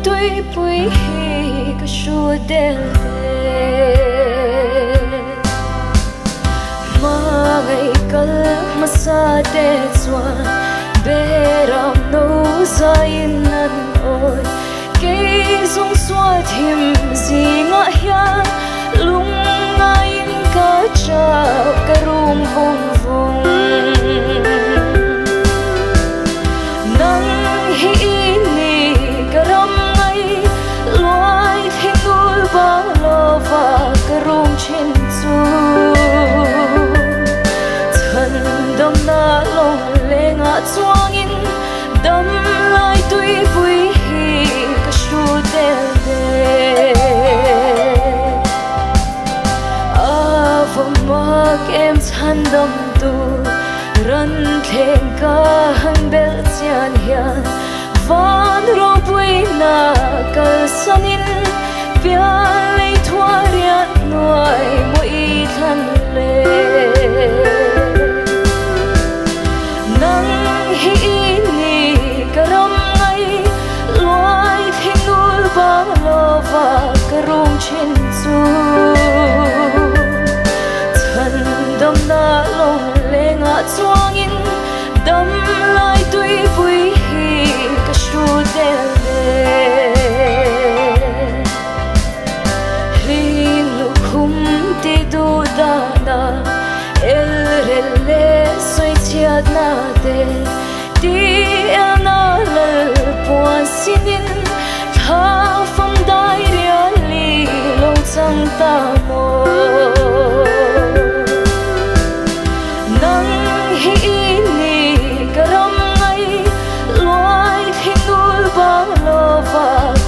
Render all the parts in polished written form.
tui pui hi ka shu del ma ngai kal masa te chuan beram no zain nan oi ke zong swat him zinga hian lung ngain ka chau ka rum vong vong nang hi ni karam ngai loi thingul ba lova ka rum chin chu chan dam na long lenga chuangin dam lai tui pui hi ka shu del mak em chan dam tu ran theng ka han bel chian hian van ro pui na kal sanin pia lei thuarian noi moi than le nang hi ni karam ngai loi thingul ba lova karum chin chu dam na long lenga chuangin dam lai tui pui hi ka shu del ring lu khum ti du da na el rel le soi chiat na te ti na lal puan sinin tha fam dai ria li lo chang ta mo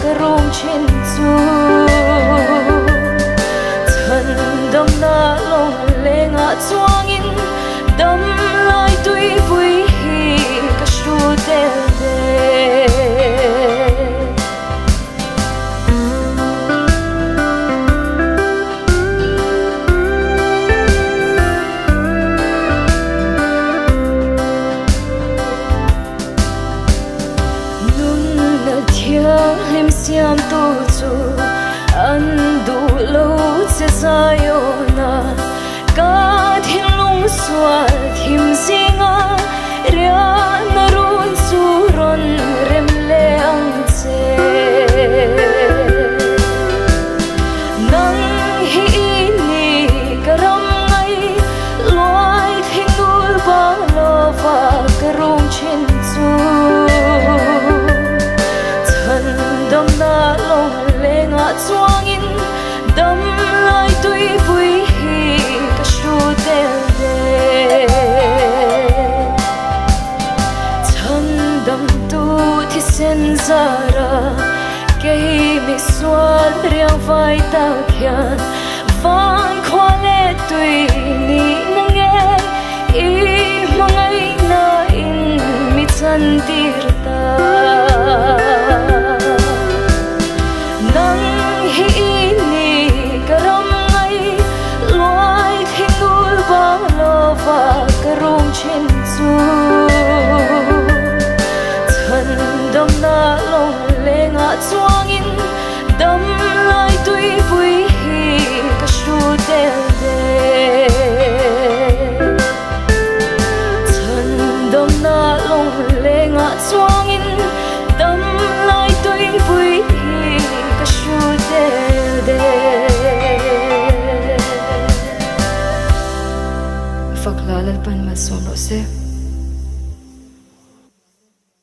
karum chin chu chan dam na long lenga chuangin dam lai tui pui hi ka shu del lim siam tu chu an du lo che sayona ka thil lung swal thim singa ria na run su ron rem le ang che nang hi ni karam ngai loi thingul ba lova karum chin chu dam na long lenga chuangin dam lai tui pui hi ka shu del chan dam tu thi sen zara ke mi swal riang vai ta khian van khwa le tui ni ngen i mangai na in mi chan tir ta nang hi ni karam ngai loi thingul ba lova karum chin chu chan dam na long lenga chuangin dam lai tui pui hi ka shu del chan dam na long lenga chuangin dam lai tui pui fakla lalpan ma sono se